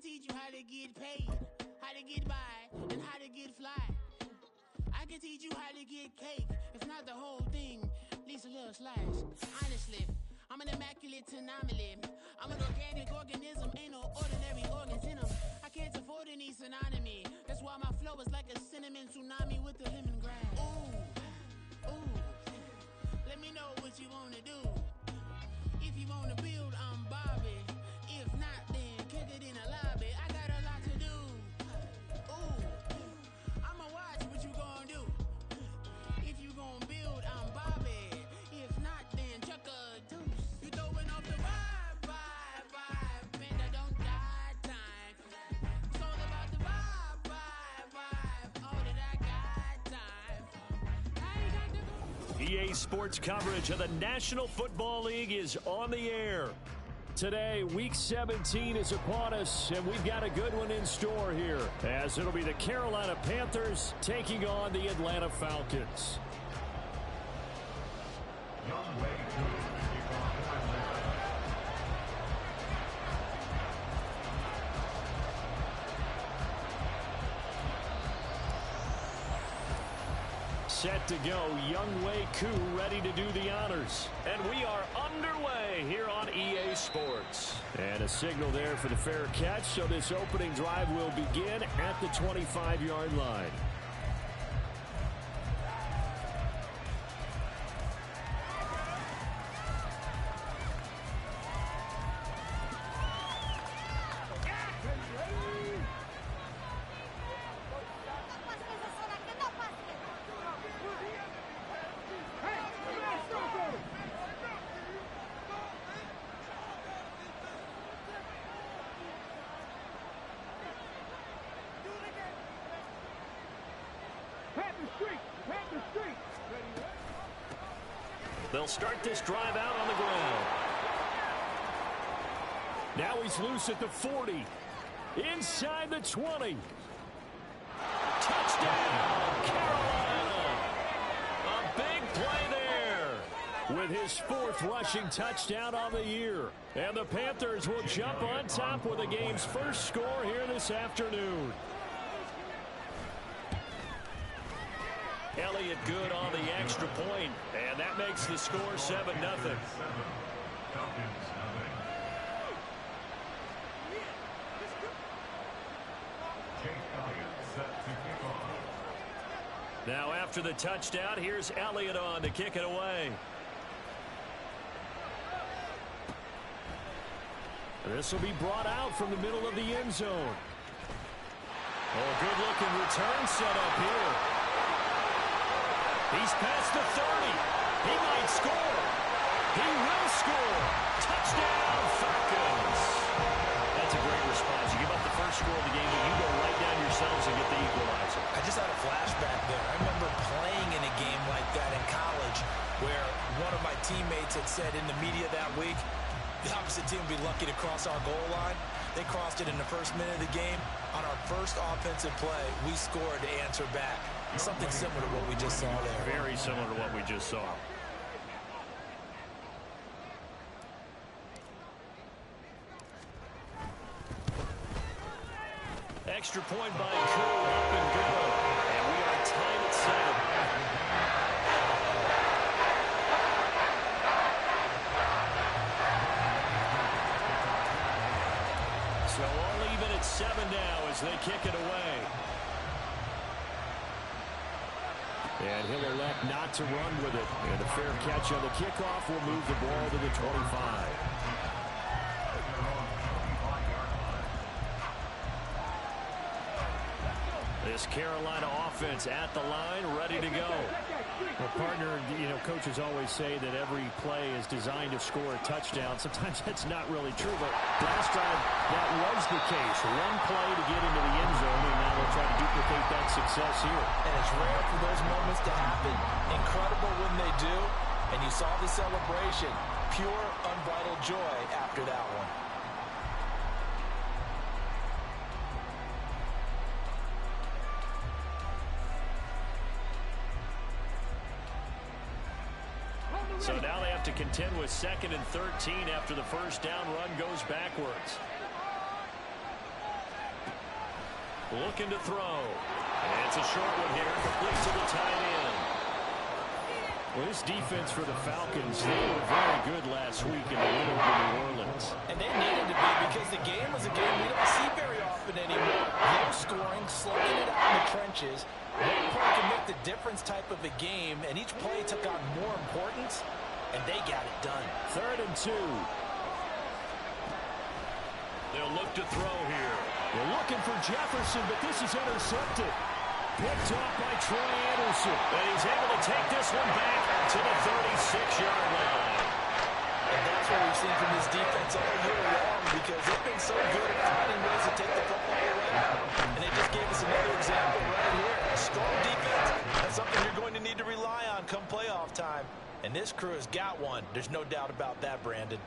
can teach you how to get paid, how to get by, and how to get fly. I can teach you how to get cake, if not the whole thing, at least a little slice. Honestly, I'm an immaculate anomaly. I'm an organic organism, ain't no ordinary organs in them. I can't afford any synonymy. That's why my flow is like a cinnamon tsunami with the lemongrass. Ooh, ooh, let me know what you wanna do. If you wanna build, I'm Bobby. If not, then kick it in the lobby. I got a lot to do. Ooh, I'ma watch what you gon' do. If you gon' build, I'm Bobby. If not, then chuck a deuce. You throwing off the vibe, and I don't die time. It's all about the vibe, all that I got time. I ain't got to go. EA Sports coverage of the National Football League is on the air. Today, Week 17 is upon us, and we've got a good one in store here, as it'll be the Carolina Panthers taking on the Atlanta Falcons. Set to go, Younghoe Koo ready to do the honors. And we are underway here on EA Sports. And a signal there for the fair catch, so this opening drive will begin at the 25-yard line. They'll start this drive out on the ground. Now he's loose at the 40. Inside the 20. Touchdown, Carolina. A big play there with his 4th rushing touchdown on the year. And the Panthers will jump on top with the game's first score here this afternoon. Elliott good on the extra point, and that makes the score 7-0. Now after the touchdown, here's Elliott on to kick it away. This will be brought out from the middle of the end zone. Oh, good-looking return set up here. He's past the 30. He might score. He will score. Touchdown, Falcons. That's a great response. You give up the first score of the game, and you go right down yourselves and get the equalizer. I just had a flashback there. I remember playing in a game like that in college where one of my teammates had said in the media that week, the opposite team would be lucky to cross our goal line. They crossed it in the first minute of the game. On our first offensive play, we scored to answer back. Something similar to what we just saw there. Very similar to what we just saw. Extra point by Koo, up and good. And we are tied at 7. So all even at 7 now as they kick it away. And he'll elect not to run with it. And a fair catch on the kickoff will move the ball to the 25. This Carolina offense at the line, ready to go. Well, partner, coaches always say that every play is designed to score a touchdown. Sometimes that's not really true, but last drive, that was the case. One play to get into the end zone, and now they'll try to duplicate that success here. And it's rare for those moments to happen. Incredible when they do, and you saw the celebration. Pure, unbridled joy after that one. So now they have to contend with 2nd and 13 after the first down run goes backwards. Looking to throw. And it's a short one here. Complete to the tight end. Well, this defense for the Falcons, they were very good last week in the win over New Orleans. And they needed to be because the game was a game we don't see very often anymore. Low scoring, slugging it out in the trenches. One play can make the difference type of a game, and each play took on more importance, and they got it done. 3rd and 2. They'll look to throw here. They're looking for Jefferson, but this is intercepted. Picked off by Troy Anderson. And he's able to take this one back to the 36-yard line. And that's what we've seen from this defense all year long because they've been so good at finding ways to take the football away. And they just gave us another example right here. A strong defense. That's something you're going to need to rely on come playoff time. And this crew has got one. There's no doubt about that, Brandon.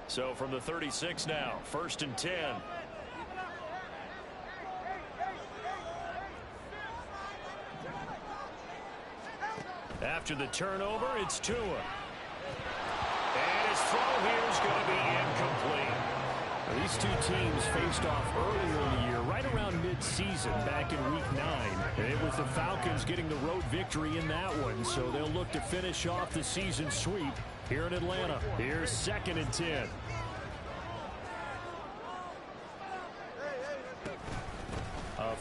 So from the 36 now, 1st and 10. After the turnover, it's Tua. And his throw here is going to be incomplete. Now, these two teams faced off earlier in the year, right around mid-season, back in Week 9. And it was the Falcons getting the road victory in that one, so they'll look to finish off the season sweep here in Atlanta. Here's 2nd and 10.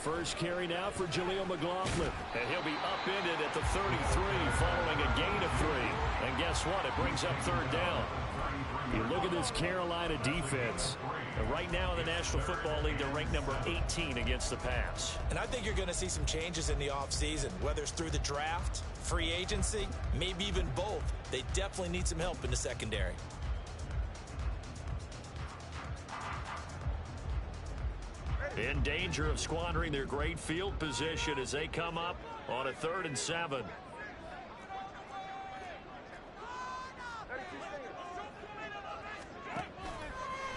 First carry now for Jaleel McLaughlin. And he'll be upended at the 33 following a gain of 3. And guess what? It brings up 3rd down. You look at this Carolina defense. And right now in the National Football League, they're ranked number 18 against the pass. And I think you're going to see some changes in the offseason, whether it's through the draft, free agency, maybe even both. They definitely need some help in the secondary. In danger of squandering their great field position as they come up on a 3rd and 7.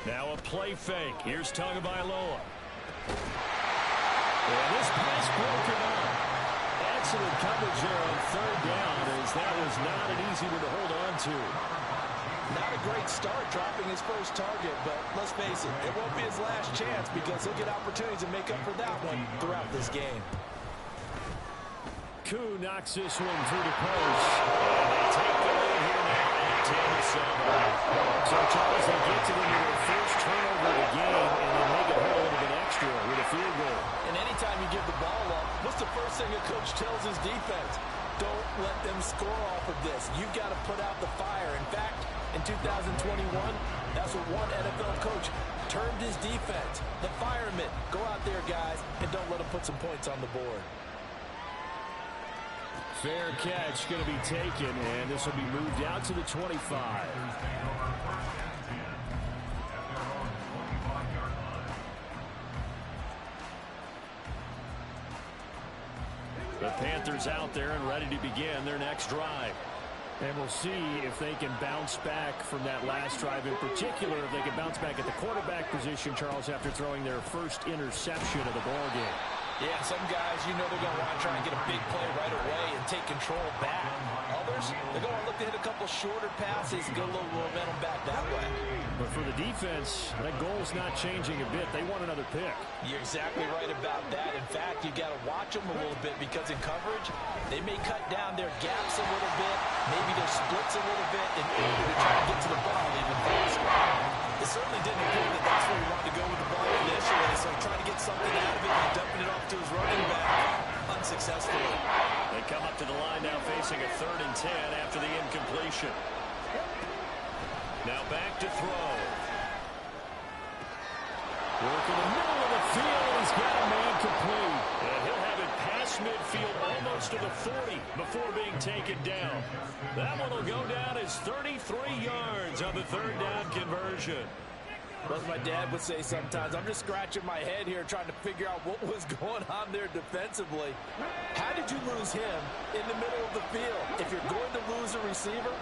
Now a play fake. Here's Tagovailoa. And this pass broken up. Excellent coverage there on 3rd down as that was not an easy one to hold on to. Not a great start dropping his first target, but let's face it, it won't be his last chance because he'll get opportunities to make up for that one throughout this game. Koo knocks this one through the post. And they take the lead here now at 10-7. So, Charles, they get to their first turnover of the game, and they make it hurt a little bit extra with a field goal. And anytime you give the ball up, what's the first thing a coach tells his defense? Don't let them score off of this. You've got to put out the fire. In fact, in 2021, that's what one NFL coach termed his defense. The firemen. Go out there, guys, and don't let them put some points on the board. Fair catch going to be taken, and this will be moved out to the 25. The Panthers out there and ready to begin their next drive. And we'll see if they can bounce back from that last drive in particular, if they can bounce back at the quarterback position, Charles, after throwing their first interception of the ballgame. Yeah, some guys, you know they're going to want to try and get a big play right away and take control back. Others, they're going to look to hit a couple shorter passes and get a little momentum back that way. But for the defense, that goal's not changing a bit. They want another pick. You're exactly right about that. In fact, you got to watch them a little bit because in coverage, they may cut down their gaps a little bit, maybe their splits a little bit in order to try to get to the ball even faster. It certainly didn't appear that that's where he wanted to go with the ball initially, so trying to get something out of it and dumping it off to his running back unsuccessfully. They come up to the line now facing a 3rd and 10 after the incompletion. Now back to throw. Work in the middle of the field. He's got a man complete. And he'll have it past midfield almost to the 40 before being taken down. That one will go down as 33 yards on the 3rd down conversion. As my dad would say sometimes, I'm just scratching my head here trying to figure out what was going on there defensively. How did you lose him in the middle of the field? If you're going to lose a receiver,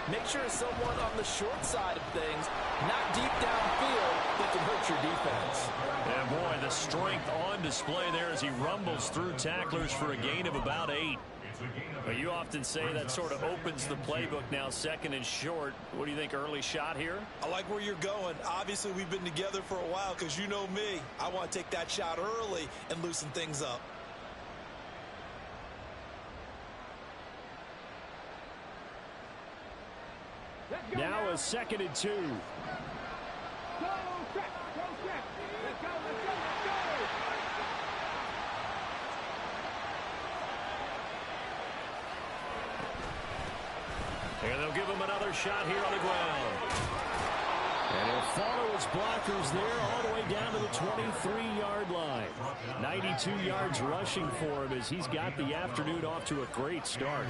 make sure it's someone on the short side of things, not deep downfield, that can hurt your defense. And boy, the strength on display there as he rumbles through tacklers for a gain of about 8. Well, you often say that sort of opens the playbook now, 2nd and short. What do you think, early shot here? I like where you're going. Obviously, we've been together for a while because you know me. I want to take that shot early and loosen things up. Now a 2nd and 2. And they'll give him another shot here on the ground. And he'll follow his blockers there all the way down to the 23-yard line. 92 yards rushing for him as he's got the afternoon off to a great start.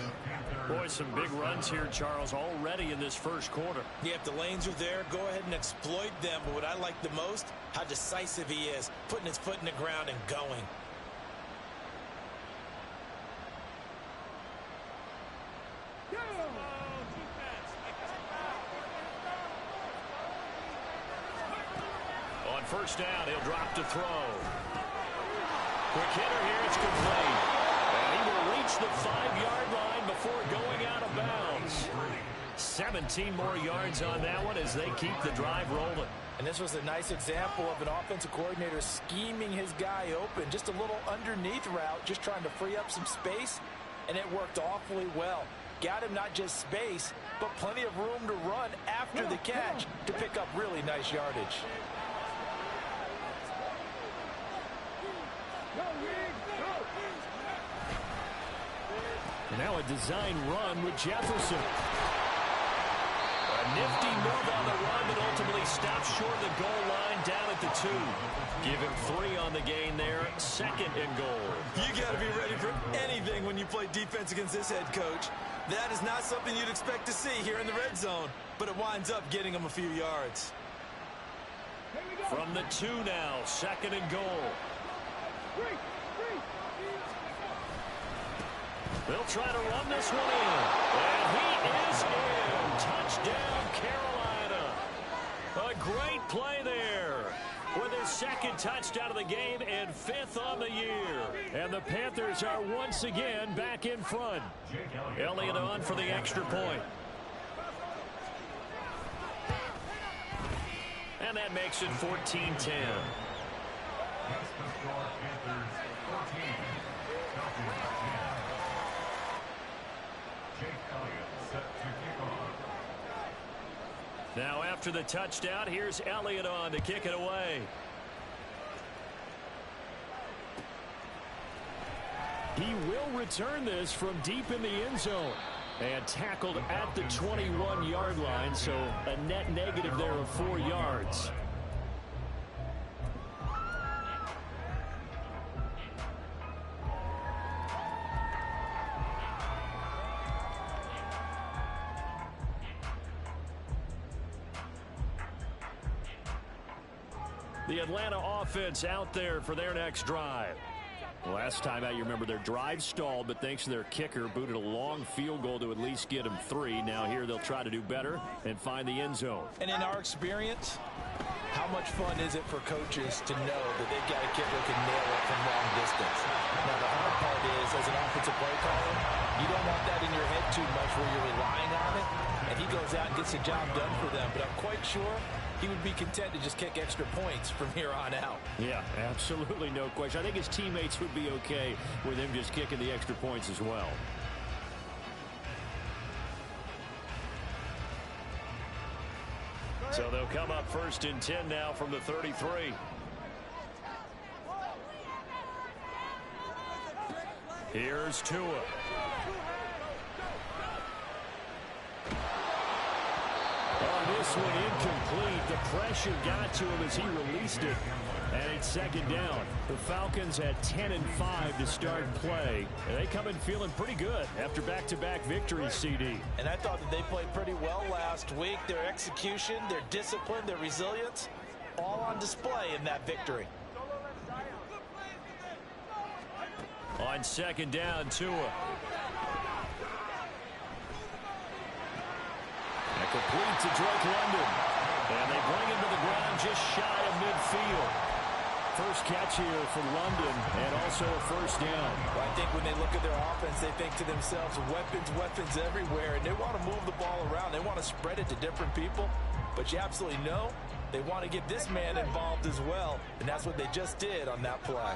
Boy, some big runs here, Charles, already in this first quarter. Yeah, if the lanes are there, go ahead and exploit them. But what I like the most, how decisive he is, putting his foot in the ground and going. On first down, he'll drop to throw. Quick hitter here, it's complete. And he will reach the 5-yard line before going out of bounds. 17 more yards on that one as they keep the drive rolling. And this was a nice example of an offensive coordinator scheming his guy open. Just a little underneath route, just trying to free up some space, and it worked awfully well. Got him not just space, but plenty of room to run after the catch to pick up really nice yardage. Now a design run with Jefferson. A nifty move on the run that ultimately stops short of the goal line down at the 2. Give him 3 on the gain there. 2nd and goal. You got to be ready for anything when you play defense against this head coach. That is not something you'd expect to see here in the red zone, but it winds up getting him a few yards. From the 2 now, 2nd and goal. They'll try to run this one in. And he is in. Touchdown, Carolina. A great play there with his 2nd touchdown of the game and 5th on the year. And the Panthers are once again back in front. Elliott on for the extra point. And that makes it 14-10. Now after the touchdown, here's Elliott on to kick it away. He will return this from deep in the end zone. And tackled at the 21-yard line, so a net negative there of 4 yards. The Atlanta offense out there for their next drive. Last time out, you remember their drive stalled, but thanks to their kicker, booted a long field goal to at least get them 3. Now here they'll try to do better and find the end zone. And in our experience, how much fun is it for coaches to know that they've got a kicker who can nail it from long distance? Now the hard part is, as an offensive play caller, you don't want that in your head too much where you're relying on it, and he goes out and gets the job done for them. But I'm quite sure he would be content to just kick extra points from here on out. Yeah, absolutely no question. I think his teammates would be okay with him just kicking the extra points as well. So they'll come up 1st and 10 now from the 33. Here's Tua. This one incomplete. The pressure got to him as he released it. And it's 2nd down. The Falcons had 10 and 5 to start play. And they come in feeling pretty good after back-to-back victories, CD. And I thought that they played pretty well last week. Their execution, their discipline, their resilience, all on display in that victory. On 2nd down, Tua. Complete to Drake London. And they bring him to the ground just shy of midfield. First catch here for London, and also a first down. Well, I think when they look at their offense, they think to themselves, weapons everywhere, and they want to move the ball around. They want to spread it to different people, but you absolutely know they want to get this man involved as well, and that's what they just did on that play.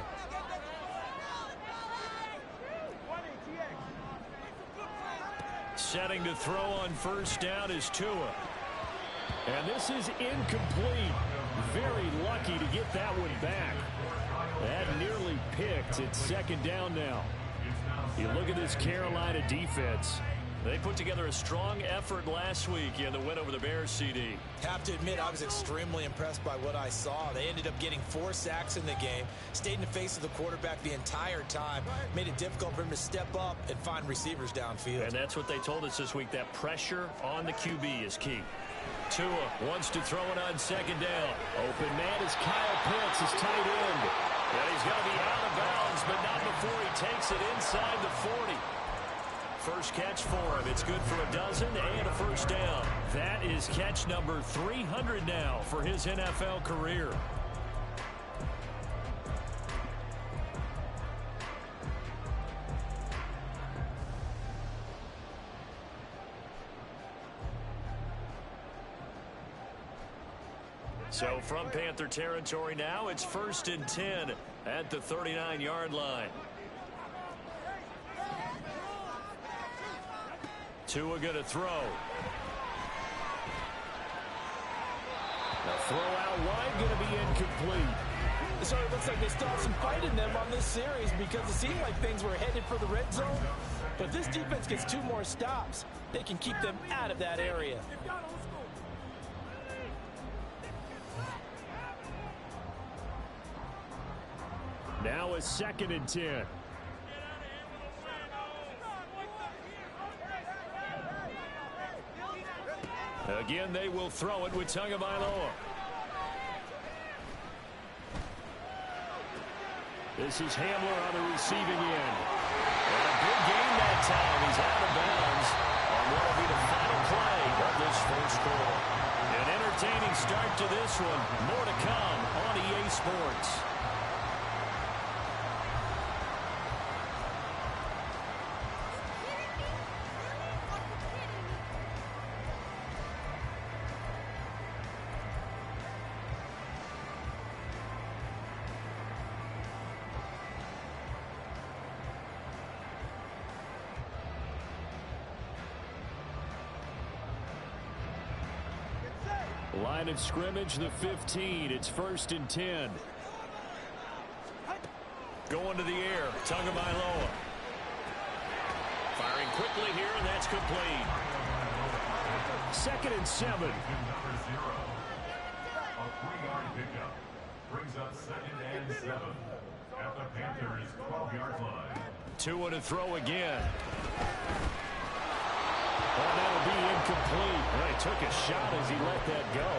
Setting to throw on first down is Tua. And this is incomplete. Very lucky to get that one back. That nearly picked. It's second down now. You look at this Carolina defense. They put together a strong effort last week in the win over the Bears, CD. Have to admit, I was extremely impressed by what I saw. They ended up getting 4 sacks in the game, stayed in the face of the quarterback the entire time, made it difficult for him to step up and find receivers downfield. And that's what they told us this week, that pressure on the QB is key. Tua wants to throw it on second down. Open man is Kyle Pitts, his tight end. And he's going to be out of bounds, but not before he takes it inside the 40. First catch for him. It's good for a dozen and a first down. That is catch number 300 now for his NFL career. So from Panther territory now, it's 1st and 10 at the 39-yard line. Tua going to throw. The throw out wide going to be incomplete. So it looks like they still have some fight in them on this series because it seemed like things were headed for the red zone. But if this defense gets 2 more stops, they can keep them out of that area. Now a 2nd and 10. Again, they will throw it with Tagovailoa. This is Hamler on the receiving end. And a good game that time. He's out of bounds on what will be the final play of this first quarter. An entertaining start to this one. More to come on EA Sports. Line of scrimmage, the 15. It's 1st and 10. Going to the air, Tagovailoa. Firing quickly here, and that's complete. 2nd and 7. A 3-yard pickup brings up 2nd and 7 at the Panthers' 12-yard line. Tua to throw again. Oh, that'll be incomplete. Well, he took a shot as he let that go.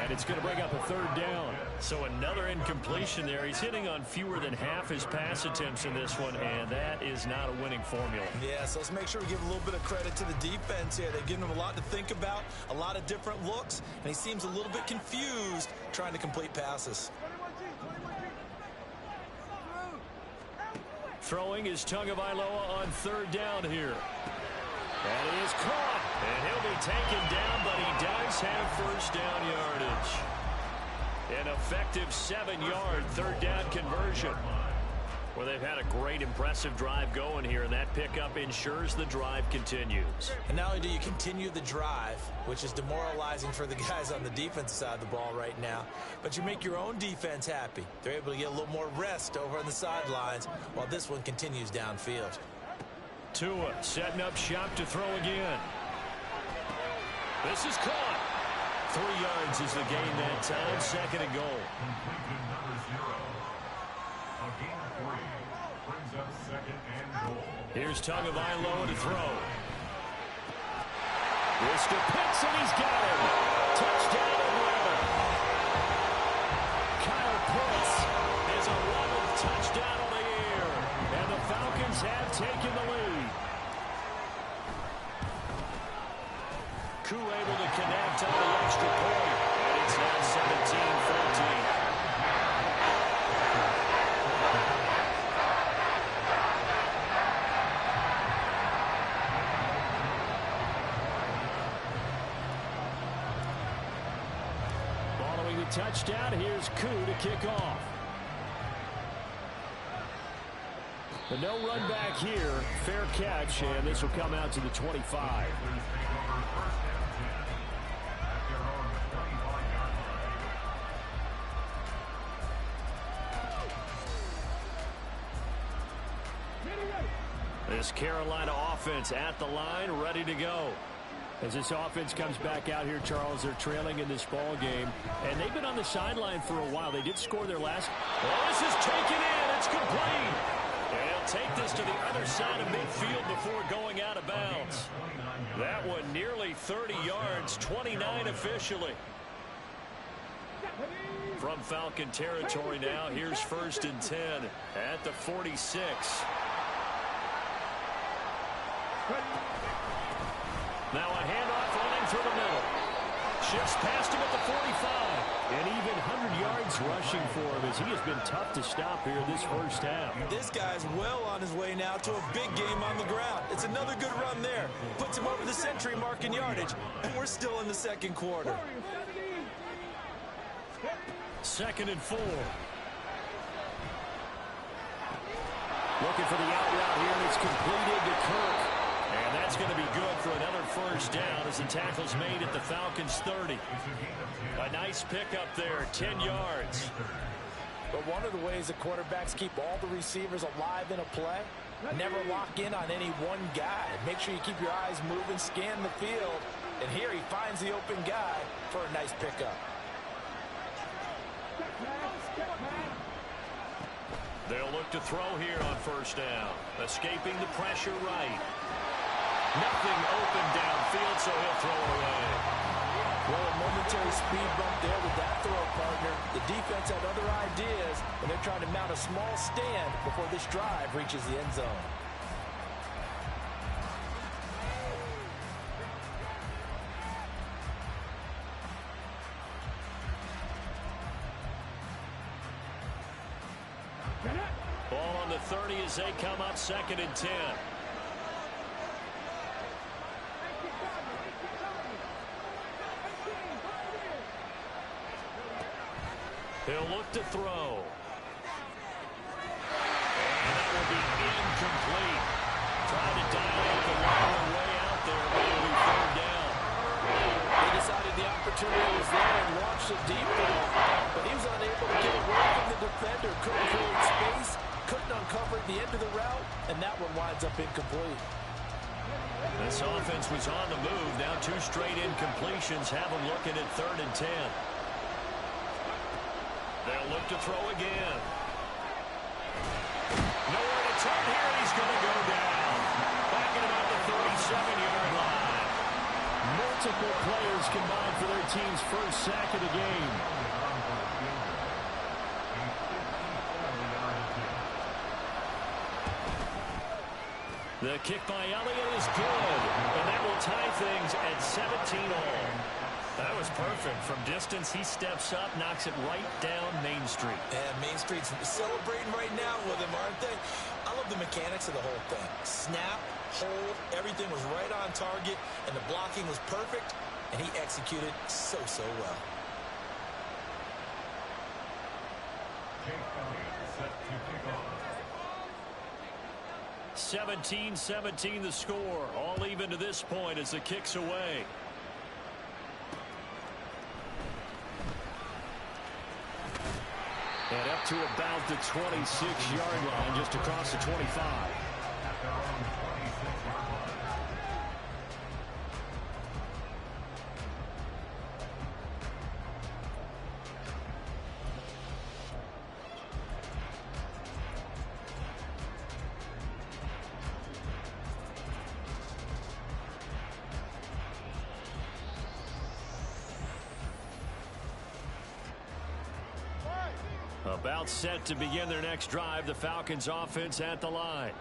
And it's going to bring up a 3rd down. So another incompletion there. He's hitting on fewer than half his pass attempts in this one, and that is not a winning formula. Yeah, so let's make sure we give a little bit of credit to the defense here. They've given him a lot to think about, a lot of different looks, and he seems a little bit confused trying to complete passes. Throwing is Tagovailoa on 3rd down here. And he is caught, and he'll be taken down, but he does have first down yardage. An effective 7-yard 3rd down conversion. Well, they've had a great, impressive drive going here, and that pickup ensures the drive continues. And not only do you continue the drive, which is demoralizing for the guys on the defensive side of the ball right now, but you make your own defense happy. They're able to get a little more rest over on the sidelines while this one continues downfield. Tua setting up shop to throw again. This is caught. 3 yards is the gain that time. 2nd and goal. Completed number 0. A gain of 3 brings up 2nd and goal. Here's Tagovailoa to throw. This to Pitts, and he's got him. Touchdown Atlanta. Kyle Pitts is 11th touchdown of the year, and the Falcons have taken the lead. Koo able to connect on the extra point, and it's now 17-14. touchdown. Here's Koo to kick off. But no run back here. Fair catch, and this will come out to the 25. This Carolina offense at the line, ready to go. As this offense comes back out here, Charles, they're trailing in this ball game, and they've been on the sideline for a while. They did score their last. Oh, this is taken in. It's complete. And he'll take this to the other side of midfield before going out of bounds. That one nearly 30 yards, 29 officially. From Falcon territory now, here's 1st and 10 at the 46. Now a handoff running through the middle. Shifts past him at the 45. And even 100 yards rushing for him as he has been tough to stop here this first half. This guy's well on his way now to a big game on the ground. It's another good run there. Puts him over the century mark in yardage. And we're still in the second quarter. 2nd and 4. Looking for the out route here, and it's completed to Kirk. And that's going to be good for another first down as the tackle's made at the Falcons 30. A nice pickup there, 10 yards. But one of the ways the quarterbacks keep all the receivers alive in a play, never lock in on any one guy. Make sure you keep your eyes moving, scan the field. And here he finds the open guy for a nice pickup. They'll look to throw here on first down. Escaping the pressure right. Nothing open downfield, so he'll throw away. Well, a momentary speed bump there with that throw, partner. The defense had other ideas, and they're trying to mount a small stand before this drive reaches the end zone. Ball on the 30 as they come up 2nd and 10. He'll look to throw. And that will be incomplete. Trying to dial up the long way out there, but it'll be 3rd down. He decided the opportunity was there and launched a deep ball, but he was unable to get away from the defender. Couldn't create space, couldn't uncover the end of the route, and that one winds up incomplete. This offense was on the move. Now 2 straight incompletions have them looking at 3rd and 10. They'll look to throw again. Nowhere to turn here, and he's going to go down. Back at about the 37-yard line. Multiple players combined for their team's first sack of the game. The kick by Elliott is good, and that will tie things at 17 all. That was perfect. From distance, he steps up, knocks it right down Main Street. And Main Street's celebrating right now with him, aren't they? I love the mechanics of the whole thing. Snap, hold, everything was right on target, and the blocking was perfect, and he executed so well. 17-17 the score. All even to this point as the kick's away. And up to about the 26-yard line, just across the 25. About set to begin their next drive. The Falcons offense at the line.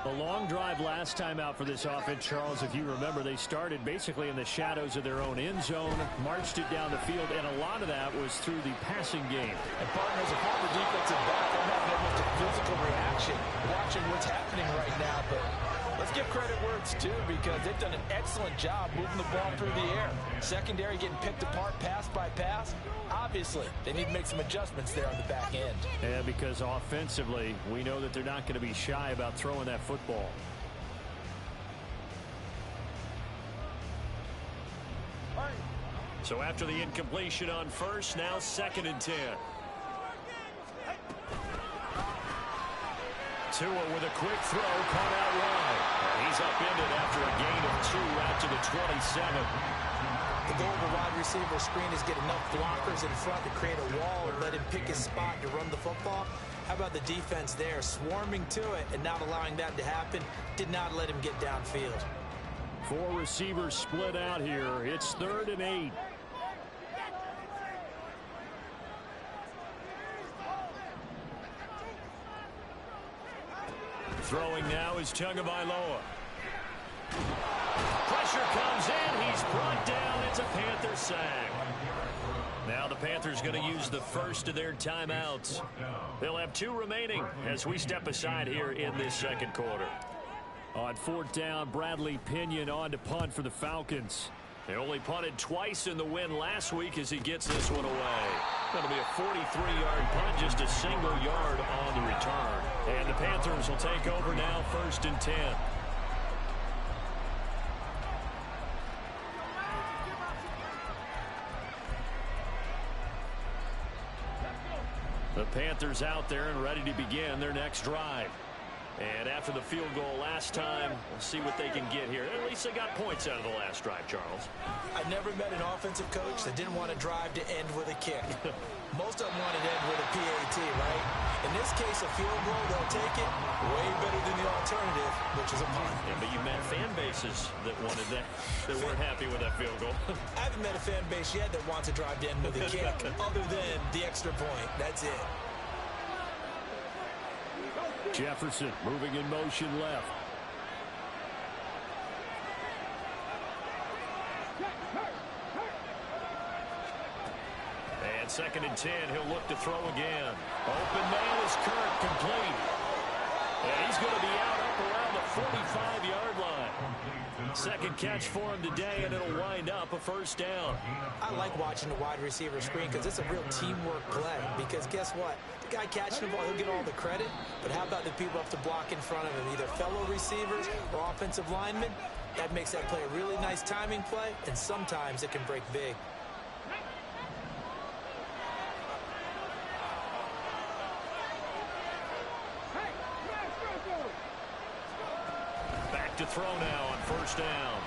A long drive last time out for this offense, Charles. If you remember, they started basically in the shadows of their own end zone, marched it down the field, and a lot of that was through the passing game. And partners, a former defensive back, I'm not that much a physical reaction watching what's happening right now, but let's get credit where it's due because they've done an excellent job moving the ball through the air. Secondary getting picked apart pass by pass. Obviously, they need to make some adjustments there on the back end. Yeah, because offensively, we know that they're not going to be shy about throwing that football. So after the incompletion on first, now 2nd and 10. Tua with a quick throw, caught out wide. And he's upended after a gain of 2 out to the 27. The goal of a wide receiver screen is get enough blockers in front to create a wall and let him pick his spot to run the football. How about the defense there, swarming to it and not allowing that to happen? Did not let him get downfield. 4 receivers split out here. It's 3rd and 8. Throwing now is Tagovailoa. Pressure comes in. He's brought down. It's a Panther sack. Now the Panthers going to use the first of their timeouts. They'll have 2 remaining as we step aside here in this 2nd quarter. On 4th down, Bradley Pinion on to punt for the Falcons. They only punted twice in the win last week as he gets this one away. That'll be a 43-yard punt, just a single yard on the return. And the Panthers will take over now, 1st and 10. The Panthers out there and ready to begin their next drive. And after the field goal last time, we'll see what they can get here. At least they got points out of the last drive, Charles. I never met an offensive coach that didn't want to drive to end with a kick. Most of them wanted to end with a PAT, right? In this case, a field goal, they'll take it way better than the alternative, which is a punt. Yeah, but you met fan bases that wanted that, that weren't happy with that field goal. I haven't met a fan base yet that wants to drive to end with a kick, other than the extra point. That's it. Jefferson moving in motion left. And 2nd and 10, he'll look to throw again. Open man is Kirk, complete. And he's going to be out up around the 45-yard line. 2nd catch for him today, and it'll wind up a 1st down. I like watching the wide receiver screen because it's a real teamwork play. Because guess what? The guy catching the ball, he'll get all the credit. But how about the people up to block in front of him, either fellow receivers or offensive linemen? That makes that play a really nice timing play, and sometimes it can break big. To throw now on 1st down.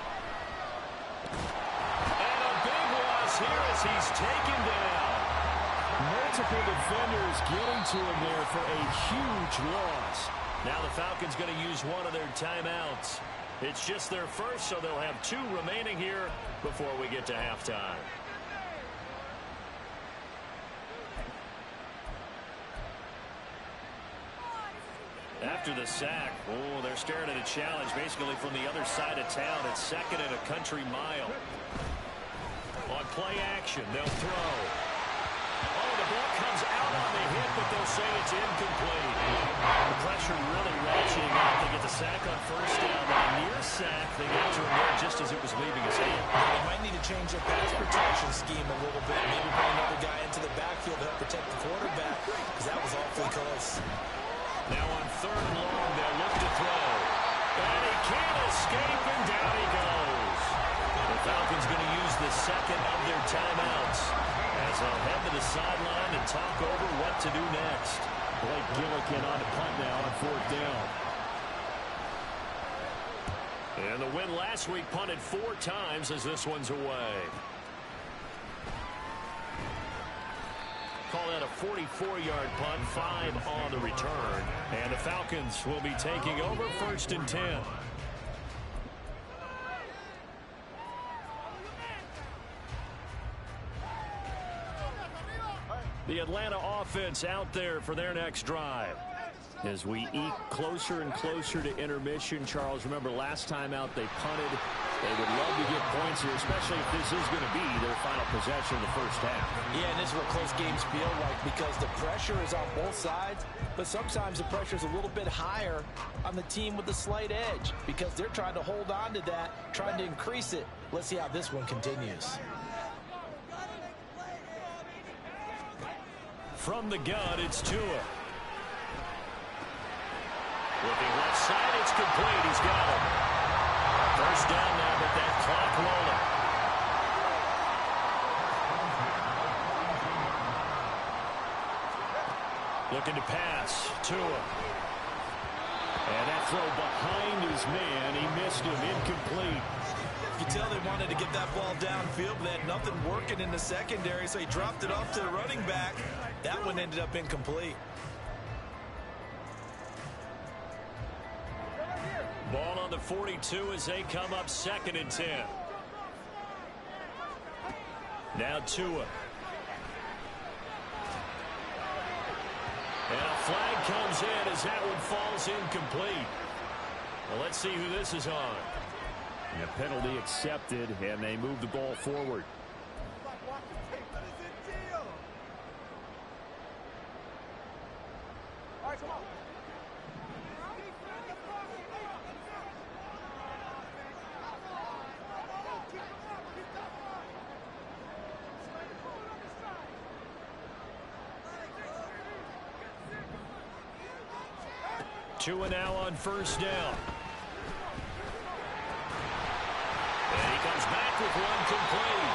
And a big loss here as he's taken down. Multiple defenders getting to him there for a huge loss. Now the Falcons going to use one of their timeouts. It's just their first, so they'll have 2 remaining here before we get to halftime. After the sack, they're staring at a challenge basically from the other side of town. It's 2nd and a country mile. On play action, they'll throw. The ball comes out on the hit, but they'll say it's incomplete. The pressure really ratcheting up. They get the sack on 1st down. A near sack. They got to him there just as it was leaving his hand. They might need to change their pass protection scheme a little bit. Maybe bring another guy into the backfield to help protect the quarterback, because that was awfully close. Now on 3rd and long, they'll look to throw. And he can't escape, and down he goes. The Falcons going to use the 2nd of their timeouts as they'll head to the sideline and talk over what to do next. Blake Gillikin on the punt now on 4th down. And the win last week punted 4 times as this one's away. Call that a 44-yard punt, 5 on the return. And the Falcons will be taking over 1st and 10. The Atlanta offense out there for their next drive. As we eke closer and closer to intermission, Charles, remember last time out they punted. They would love to get points here, especially if this is going to be their final possession of the first half. Yeah, and this is what close games feel like because the pressure is on both sides, but sometimes the pressure is a little bit higher on the team with the slight edge because they're trying to hold on to that, trying to increase it. Let's see how this one continues. From the gun, it's Tua. Looking left side, it's complete. He's got it. First down now, but that clock rolling. Looking to pass. Tua. And that throw behind his man. He missed him. Incomplete. You can tell they wanted to get that ball downfield, but they had nothing working in the secondary, so he dropped it off to the running back. That one ended up incomplete. Ball on the 42 as they come up 2nd and 10. Now Tua. And a flag comes in as that one falls incomplete. Well, let's see who this is on. And a penalty accepted, and they move the ball forward. Tua now on first down. And he comes back with one complete.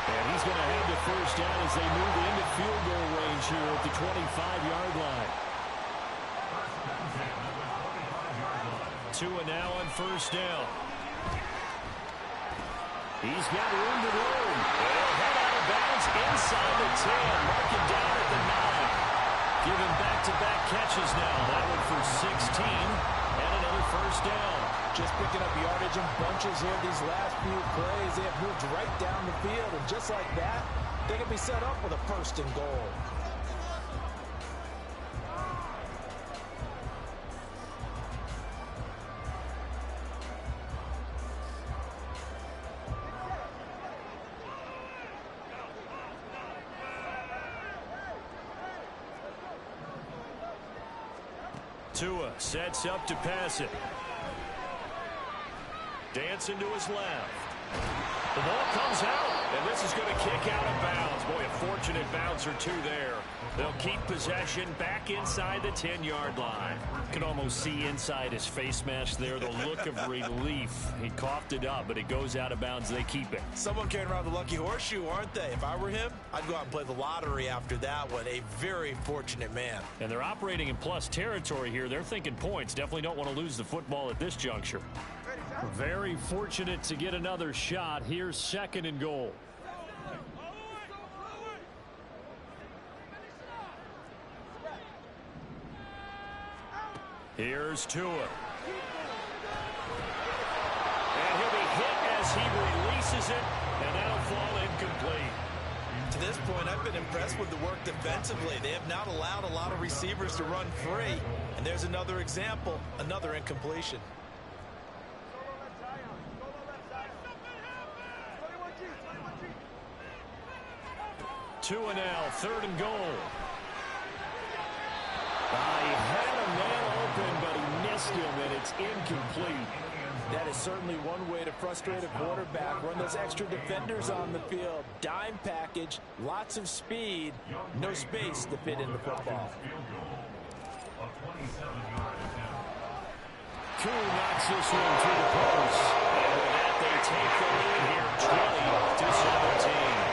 And he's going to have the first down as they move into field goal range here at the 25-yard line. Tua now on first down. He's got room to roam. They'll head out of bounds inside the 10. Mark him down at the 9. Giving back-to-back catches now. That one for 16. And another first down. Just picking up yardage in bunches here these last few plays. They have moved right down the field. And just like that, they can be set up with a 1st and goal. Tua sets up to pass it. Dancing to his left. The ball comes out, and this is going to kick out of bounds. Boy, a fortunate bounce or two there. They'll keep possession back inside the 10-yard line. You can almost see inside his face mask there the look of relief. He coughed it up, but it goes out of bounds. They keep it. Someone carrying around the lucky horseshoe, aren't they? If I were him, I'd go out and play the lottery after that one. A very fortunate man. And they're operating in plus territory here. They're thinking points. Definitely don't want to lose the football at this juncture. Very fortunate to get another shot. Here's 2nd and goal. Here's Tua. And he'll be hit as he releases it, and that'll fall incomplete. To this point, I've been impressed with the work defensively. They have not allowed a lot of receivers to run free. And there's another example, another incompletion. Tua now, 3rd and goal. He had a man open, but he missed him, and it's incomplete. That is certainly one way to frustrate a quarterback. Run those extra defenders on the field. Dime package, lots of speed, no space to fit in the football. Koo knocks this one to the post. And with that, they take the lead here, 20-17.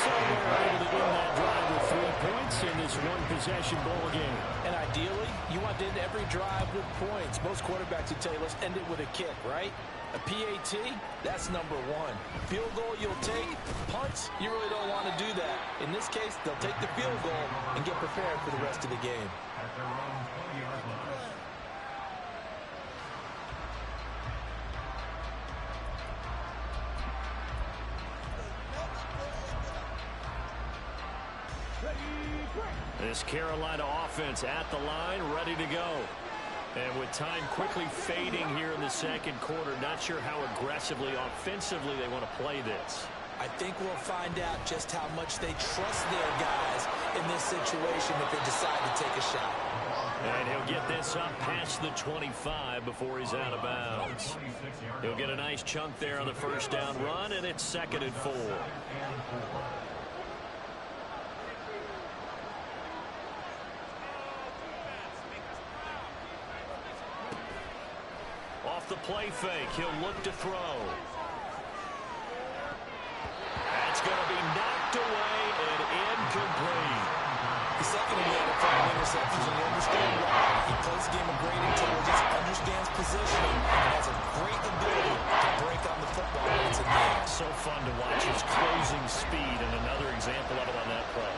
So they're able to win that drive with 3 points in this one-possession ball game. And ideally, you want to end every drive with points. Most quarterbacks would tell you, let's end it with a kick, right? A PAT, that's number 1. Field goal you'll take. Punts, you really don't want to do that. In this case, they'll take the field goal and get prepared for the rest of the game. At their own 20-yard line. This Carolina offense at the line, ready to go. And with time quickly fading here in the second quarter, not sure how aggressively, offensively they want to play this. I think we'll find out just how much they trust their guys in this situation if they decide to take a shot. And he'll get this up past the 25 before he's out of bounds. He'll get a nice chunk there on the first down run, and it's 2nd and 4. Off the play fake, he'll look to throw. That's going to be knocked away and incomplete. The second he had a couple interceptions, and you understand why. He plays the game of great intelligence, understands positioning, and has a great ability to break on the football when it's in the air. So fun to watch his closing speed, and another example of it on that play.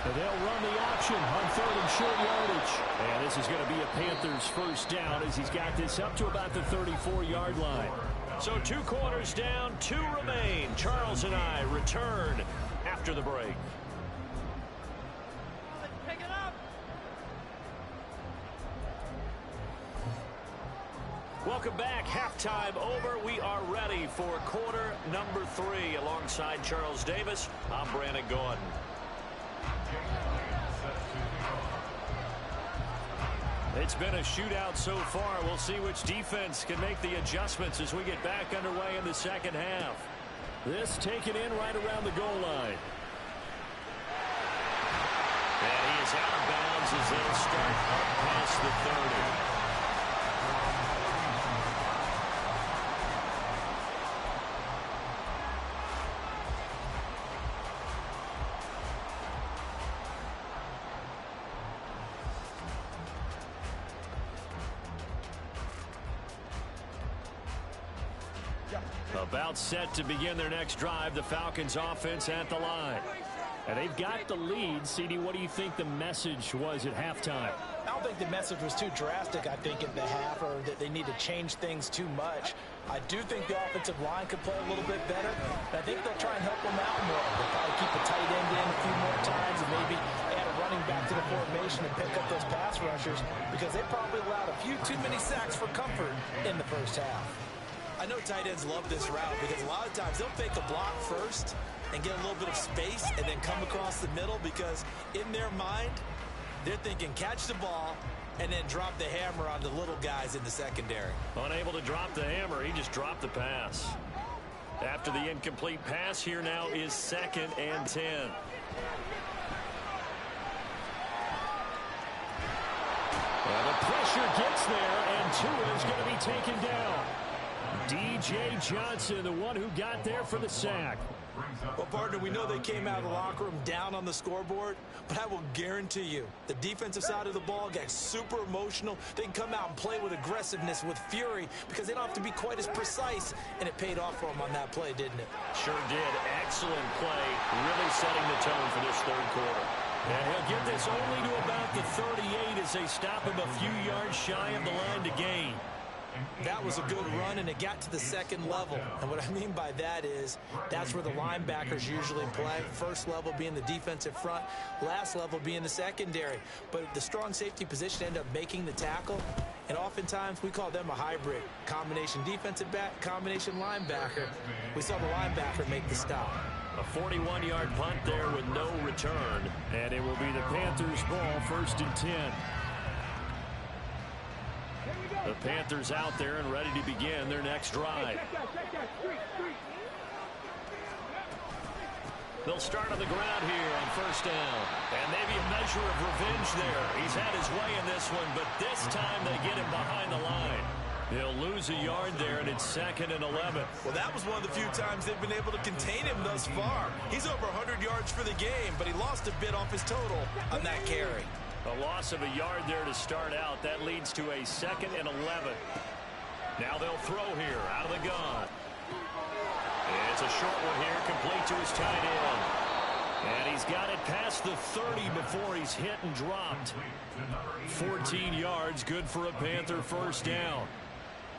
They'll run the option on 3rd and short yardage. And this is going to be a Panthers first down as he's got this up to about the 34-yard line. So 2 quarters down, 2 remain. Charles and I return after the break. Pick it up. Welcome back. Halftime over. We are ready for quarter number 3. Alongside Charles Davis, I'm Brandon Gordon. It's been a shootout so far. We'll see which defense can make the adjustments as we get back underway in the second half. This taken in right around the goal line. And he is out of bounds as they'll start up past the 30. About set to begin their next drive, the Falcons offense at the line. And they've got the lead. CD, what do you think the message was at halftime? I don't think the message was too drastic, I think, at the half, or that they need to change things too much. I do think the offensive line could play a little bit better. I think they'll try and help them out more. They'll probably keep a tight end in a few more times and maybe add a running back to the formation and pick up those pass rushers, because they probably allowed a few too many sacks for comfort in the first half. I know tight ends love this route because a lot of times they'll fake a block first and get a little bit of space and then come across the middle, because in their mind, they're thinking catch the ball and then drop the hammer on the little guys in the secondary. Unable to drop the hammer, he just dropped the pass. After the incomplete pass, here now is 2nd and 10. Well, the pressure gets there, and Tua is going to be taken down. D.J. Johnson, the one who got there for the sack. Well, partner, we know they came out of the locker room down on the scoreboard, but I will guarantee you the defensive side of the ball got super emotional. They can come out and play with aggressiveness, with fury, because they don't have to be quite as precise, and it paid off for them on that play, didn't it? Sure did. Excellent play, really setting the tone for this third quarter. And he'll get this only to about the 38 as they stop him a few yards shy of the line to gain. That was a good run, and it got to the second level. And what I mean by that is that's where the linebackers usually play. First level being the defensive front, last level being the secondary. But the strong safety position ended up making the tackle, and oftentimes we call them a hybrid. Combination defensive back, combination linebacker. We saw the linebacker make the stop. A 41-yard punt there with no return, and it will be the Panthers' ball, 1st and 10. The Panthers out there and ready to begin their next drive. They'll start on the ground here on 1st down. And maybe a measure of revenge there. He's had his way in this one, but this time they get him behind the line. He'll lose a yard there, and it's 2nd and 11. Well, that was one of the few times they've been able to contain him thus far. He's over 100 yards for the game, but he lost a bit off his total on that carry. A loss of a yard there to start out. That leads to a 2nd and 11. Now they'll throw here out of the gun. And it's a short one here, complete to his tight end. And he's got it past the 30 before he's hit and dropped. 14 yards, good for a Panther first down.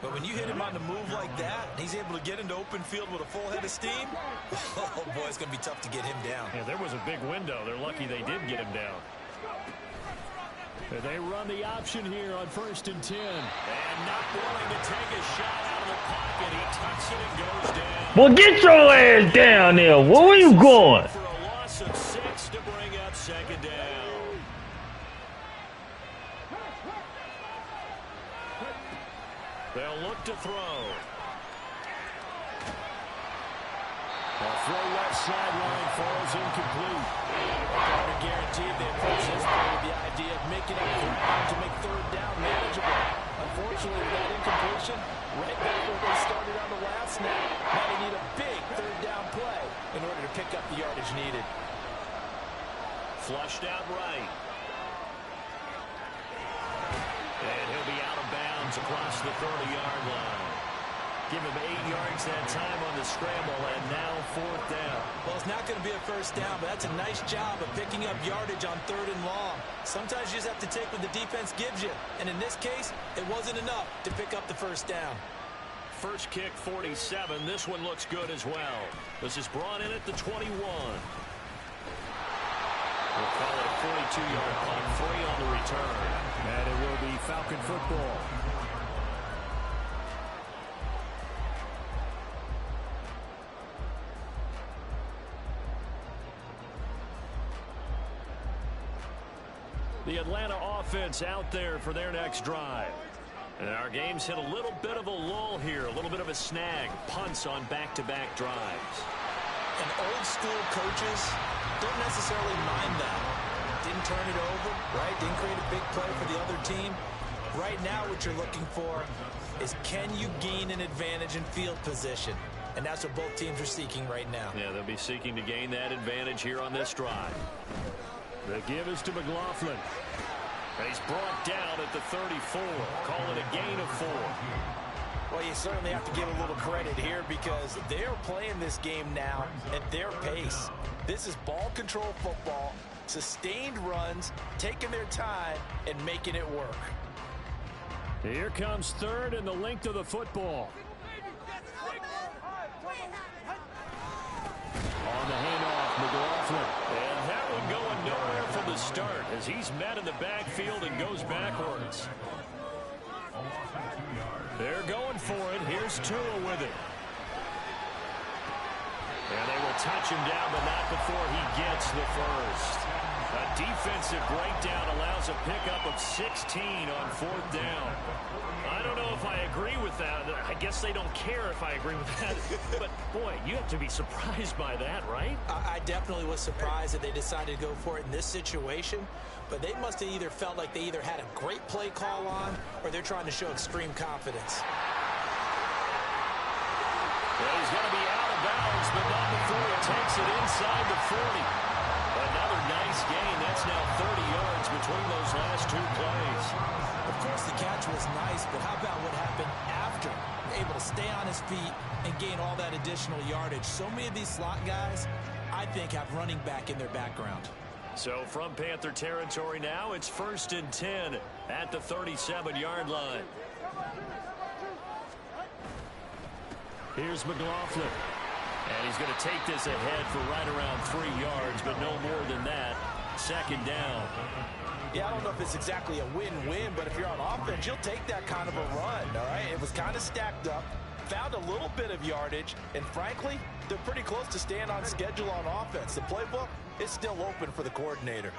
But when you hit him on the move like that, he's able to get into open field with a full head of steam, oh, boy, it's going to be tough to get him down. Yeah, there was a big window. They're lucky they did get him down. They run the option here on 1st and 10. And not willing to take a shot out of the pocket. He tucks it and goes down. Well, get your ass down there. Where are you going? For a loss of 6 to bring up 2nd down. They'll look to throw. A throw left sideline falls incomplete. They're guaranteed they approach this play with the idea of making up ground to make 3rd down manageable. Unfortunately, with that incompletion, right back where they started on the last snap, now they need a big 3rd down play in order to pick up the yardage needed. Flushed out right. And he'll be out of bounds across the 30-yard line. Give him 8 yards that time on the scramble, and now 4th down. Well, it's not going to be a 1st down, but that's a nice job of picking up yardage on 3rd and long. Sometimes you just have to take what the defense gives you, and in this case, it wasn't enough to pick up the 1st down. First kick, 47. This one looks good as well. This is brought in at the 21. We'll call it a 42-yard punt, 3 on the return. And it will be Falcon football. The Atlanta offense out there for their next drive. And our game's hit a little bit of a lull here, a little bit of a snag. Punts on back-to-back drives. And old-school coaches don't necessarily mind that. Didn't turn it over, right? Didn't create a big play for the other team. Right now what you're looking for is, can you gain an advantage in field position? And that's what both teams are seeking right now. Yeah, they'll be seeking to gain that advantage here on this drive. The give is to McLaughlin. He's brought down at the 34. Call it a gain of 4. Well, you certainly have to give a little credit here because they're playing this game now at their pace. This is ball control football, sustained runs, taking their time, and making it work. Here comes 3rd and the length of the football. On the handoff, McLaughlin. And that one going nowhere from the start as he's met in the backfield and goes backwards. They're going for it. Here's Tua with it. And they will touch him down, but not before he gets the first. A defensive breakdown allows a pickup of 16 on 4th down. I don't know if I agree with that. I guess they don't care if I agree with that. But, boy, you have to be surprised by that, right? I definitely was surprised that they decided to go for it in this situation. But they must have either felt like they either had a great play call on or they're trying to show extreme confidence. Well, he's going to be out of bounds, but not before he takes it inside the 40. Another nice gain. That's now 30 yards between those last 2 plays. Of course, the catch was nice, but how about what happened after? Able to stay on his feet and gain all that additional yardage. So many of these slot guys, I think, have running back in their background. So from Panther territory now, it's 1st and 10 at the 37-yard line. Here's McLaughlin. And he's going to take this ahead for right around 3 yards, but no more than that. 2nd down. Yeah, I don't know if it's exactly a win-win, but if you're on offense, you'll take that kind of a run, all right? It was kind of stacked up, found a little bit of yardage, and frankly, they're pretty close to staying on schedule on offense. The playbook is still open for the coordinator.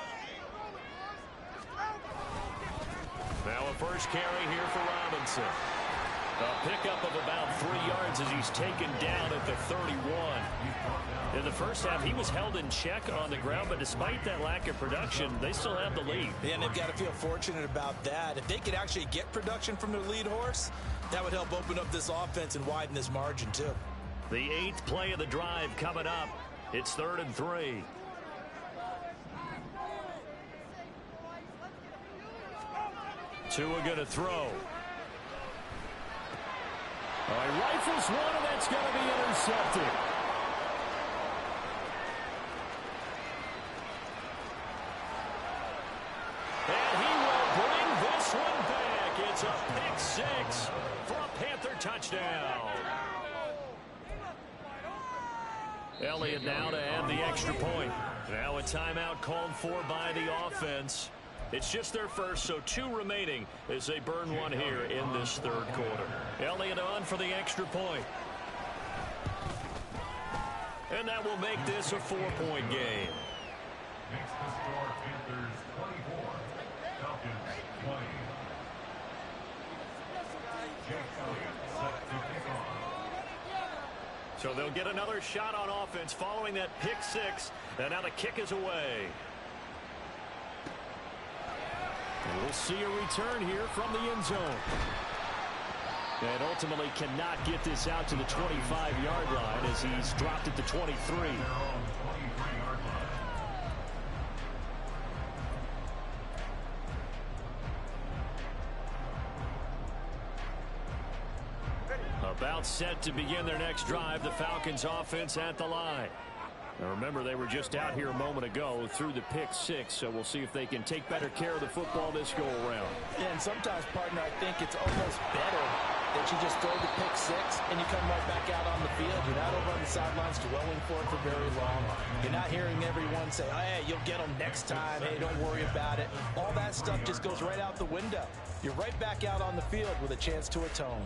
Now a first carry here for Robinson. A pickup of about 3 yards as he's taken down at the 31. In the first half, he was held in check on the ground, but despite that lack of production, they still have the lead. Yeah, and they've got to feel fortunate about that. If they could actually get production from their lead horse, that would help open up this offense and widen this margin, too. The 8th play of the drive coming up. It's 3rd and 3. Tua going to throw. All right, rifles one, and that's going to be intercepted. And he will bring this one back. It's a pick 6 for a Panther Elliott now to add the extra point. Now a timeout called for by the offense. It's just their first, so 2 remaining as they burn one here in this third quarter. Elliott on for the extra point. And that will make this a 4-point game. Makes the score Panthers 24, Falcons 20. Jake Elliott set to kick off. So they'll get another shot on offense following that pick 6. And now the kick is away. We'll see a return here from the end zone. And ultimately cannot get this out to the 25-yard line as he's dropped it to 23. About set to begin their next drive, the Falcons offense at the line. Now remember, they were just out here a moment ago through the pick 6, so we'll see if they can take better care of the football this go around. Yeah, and sometimes, partner, I think it's almost better that you just throw the pick 6 and you come right back out on the field. You're not over on the sidelines dwelling for it for very long. You're not hearing everyone say, oh, hey, you'll get them next time. Hey, don't worry about it. All that stuff just goes right out the window. You're right back out on the field with a chance to atone.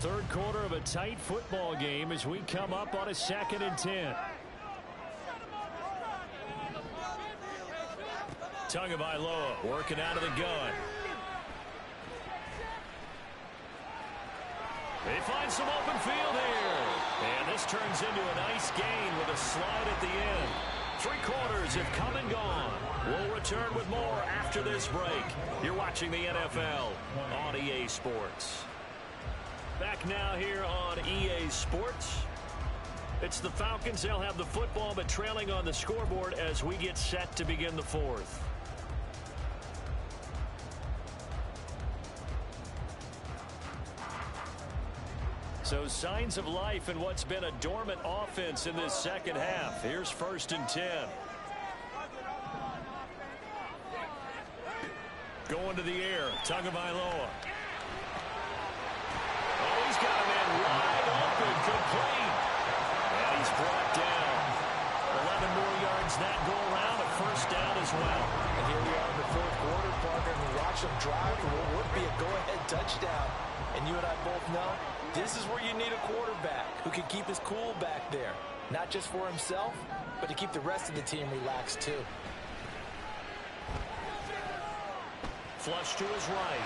Third quarter of a tight football game as we come up on a 2nd and 10. Tagovailoa working out of the gun. They find some open field here. And this turns into a nice gain with a slide at the end. 3 quarters have come and gone. We'll return with more after this break. You're watching the NFL on EA Sports. Back now here on EA Sports. It's the Falcons. They'll have the football, but trailing on the scoreboard as we get set to begin the 4th. So signs of life in what's been a dormant offense in this second half. Here's 1st and 10. Going to the air, Tagovailoa. Oh, he's got a man wide open, complete. And he's brought down. 11 more yards that go around, a 1st down as well. And here we are in the 4th quarter, partner, and we watch them drive for what would be a go-ahead touchdown. And you and I both know this is where you need a quarterback who can keep his cool back there. Not just for himself, but to keep the rest of the team relaxed too. Flush to his right.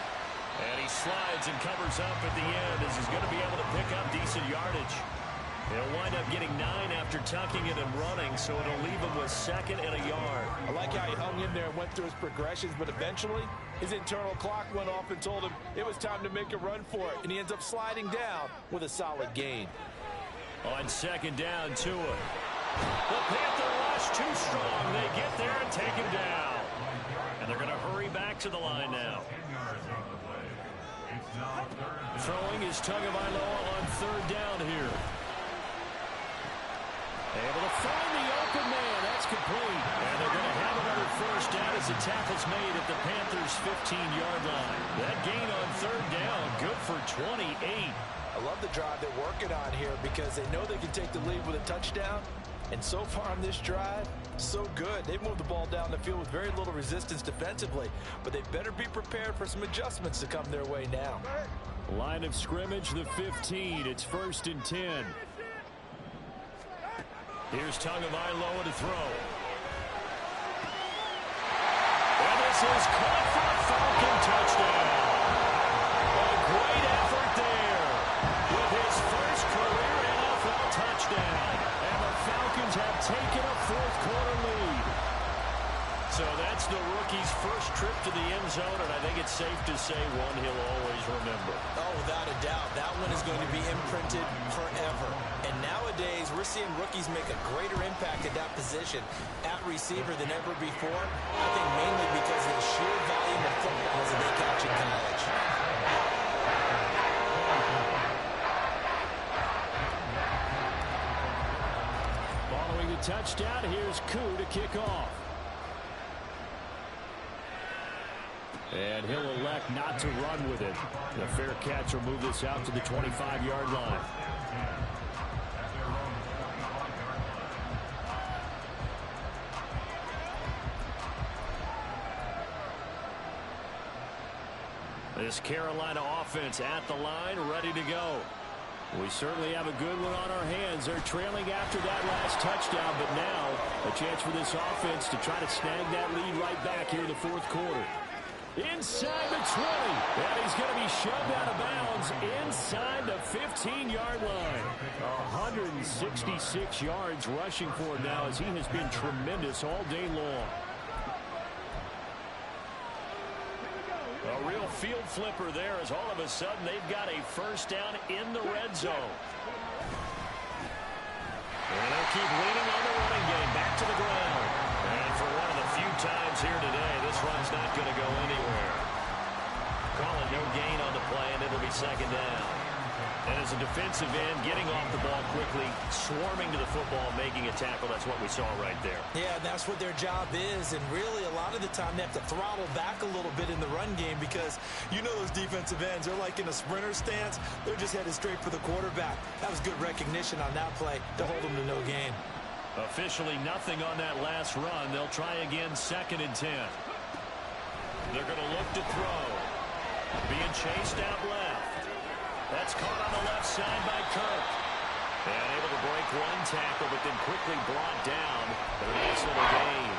And he slides and covers up at the end as he's going to be able to pick up decent yardage. He'll wind up getting 9 after tucking it and running, so it'll leave him with 2nd and a yard. I like how he hung in there and went through his progressions, but eventually his internal clock went off and told him it was time to make a run for it, and he ends up sliding down with a solid gain. On 2nd down, Tua. The Panther rush too strong. They get there and take him down. And they're going to hurry back to the line now. Throwing is Tagovailoa on 3rd down here. Able to find the open man. That's complete. And they're going to have another 1st down as the tackle's made at the Panthers' 15-yard line. That gain on 3rd down, good for 28. I love the drive they're working on here because they know they can take the lead with a touchdown. And so far on this drive, so good. They've moved the ball down the field with very little resistance defensively, but they better be prepared for some adjustments to come their way now. Line of scrimmage, the 15. It's 1st and 10. Here's Tagovailoa to throw. And this is caught for a Falcon touchdown. A great effort there with his first career NFL touchdown. And the Falcons have taken a 4th quarter lead. So that's the rookie's first trip to the end zone, and I think it's safe to say one he'll always remember. Oh, without a doubt. That one is going to be imprinted forever. And nowadays, we're seeing rookies make a greater impact at that position at receiver than ever before. I think mainly because of the sheer volume of footballs that they catch in college. Following the touchdown. Here's Koo to kick off. And he'll elect not to run with it. The fair catch will move this out to the 25-yard line. This Carolina offense at the line, ready to go. We certainly have a good one on our hands. They're trailing after that last touchdown, but now a chance for this offense to try to snag that lead right back here in the fourth quarter. Inside the 20, and he's going to be shoved out of bounds inside the 15-yard line. 166 yards rushing for him now, as he has been tremendous all day long. A real field flipper there, as all of a sudden they've got a first down in the red zone. And they'll keep leaning on the running game, back to the ground. And for one of the few times here today, this run's not going to go anywhere. Calling no gain on the play, and it'll be second down. And as a defensive end, getting off the ball quickly, swarming to the football, making a tackle, that's what we saw right there. Yeah, and that's what their job is. And really, a lot of the time, they have to throttle back a little bit in the run game because you know those defensive ends, they're like in a sprinter stance. They're just headed straight for the quarterback. That was good recognition on that play to hold them to no gain. Officially nothing on that last run. They'll try again, 2nd and 10. They're going to look to throw. Being chased out left. That's caught on the left side by Kirk. And able to break one tackle, but then quickly brought down. But a nice little gain.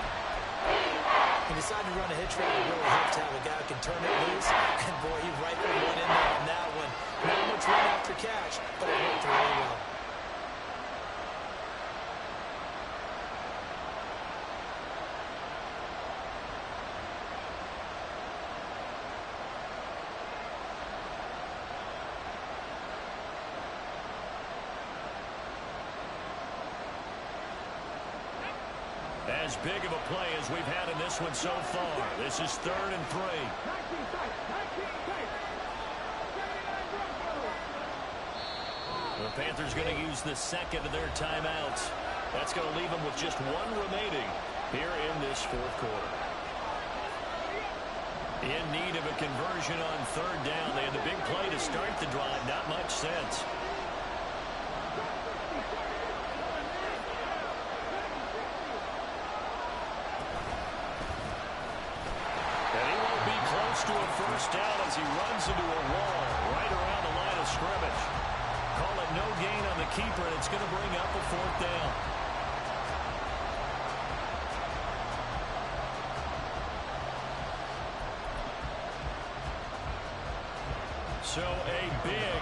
He decided to run a hitch route. Really helped to have a guy who can turn it loose. And boy, he rifled one in there on that one. Not much run after catch, but it worked really well. As big of a play as we've had in this one so far. This is 3rd and 3. The Panthers going to use the second of their timeouts. That's going to leave them with just one remaining here in this fourth quarter. In need of a conversion on 3rd down. They had the big play to start the drive. Not much sense. To a first down as he runs into a wall right around the line of scrimmage. Call it no gain on the keeper, and it's going to bring up a 4th down. So a big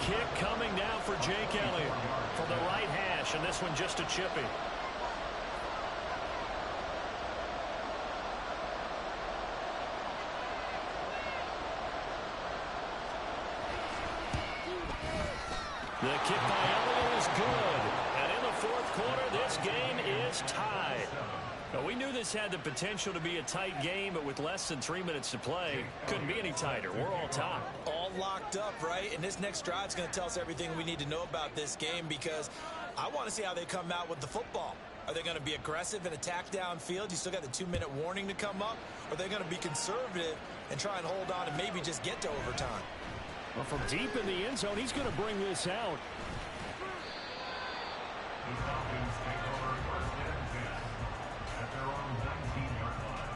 kick coming now for Jake Elliott from the right hash, and this one just a chippy. The kick by Elliott is good. And in the fourth quarter, this game is tied. Now, we knew this had the potential to be a tight game, but with less than 3 minutes to play, couldn't be any tighter. We're all tied. All locked up, right? And this next drive is going to tell us everything we need to know about this game because I want to see how they come out with the football. Are they going to be aggressive and attack downfield? You still got the 2-minute warning to come up? Or are they going to be conservative and try and hold on and maybe just get to overtime? Well, from deep in the end zone, he's going to bring this out. The Falcons take over 1st and 10 at their own 19-yard line.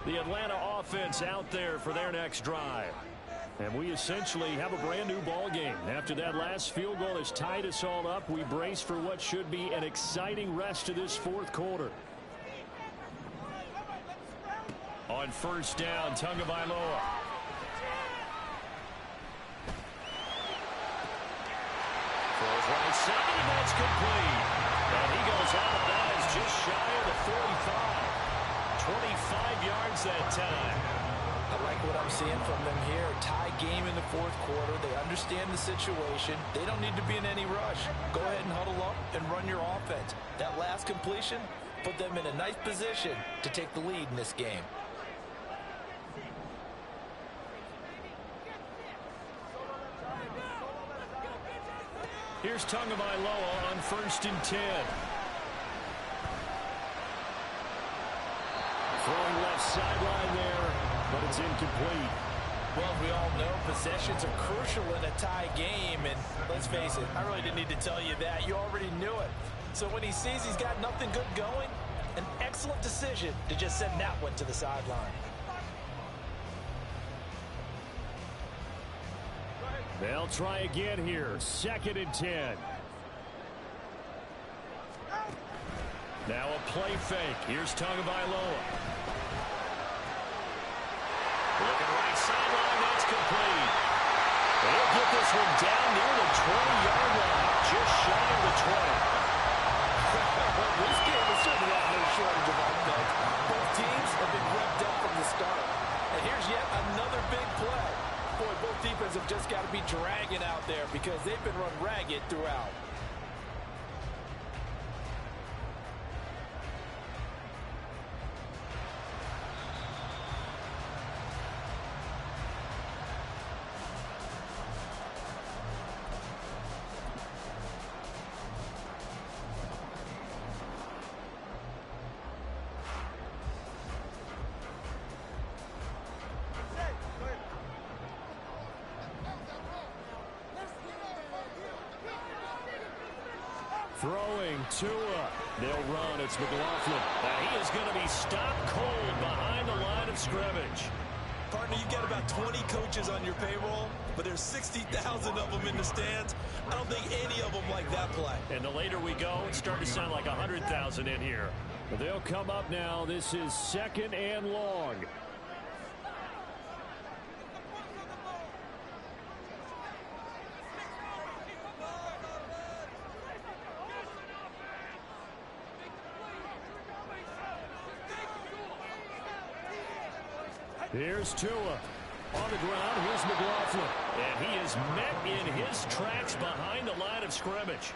The Atlanta offense out there for their next drive. And we essentially have a brand new ball game. After that last field goal has tied us all up, we brace for what should be an exciting rest to this fourth quarter. On 1st down, Tagovailoa. Throws right side, and that's complete. And he goes out of bounds just shy of the 45. 25 yards that time. I like what I'm seeing from them here. Tie game in the fourth quarter. They understand the situation. They don't need to be in any rush. Go ahead and huddle up and run your offense. That last completion put them in a nice position to take the lead in this game. Here's Tagovailoa on 1st and 10. Throwing left sideline there, but it's incomplete. Well, we all know possessions are crucial in a tie game, and let's face it, I really didn't need to tell you that. You already knew it. So when he sees he's got nothing good going, an excellent decision to just send that one to the sideline. They'll try again here. 2nd and 10. Now a play fake. Here's Tagovailoa. Looking right sideline. That's complete. They'll get this one down near the 20-yard line. Just shy of the 20. This game is certainly out no shortage of offense. Both teams have been revved up from the start. And here's yet another big play. Boy, both defenses have just got to be dragging out there because they've been run ragged throughout. Throwing Tua. They'll run. It's McLaughlin. Now he is going to be stopped cold behind the line of scrimmage. Partner, you got about 20 coaches on your payroll, but there's 60,000 of them in the stands. I don't think any of them like that play. And the later we go, it's starting to sound like 100,000 in here. But they'll come up now. This is 2nd and long. Here's Tua on the ground. Here's McLaughlin. And he is met in his tracks behind the line of scrimmage.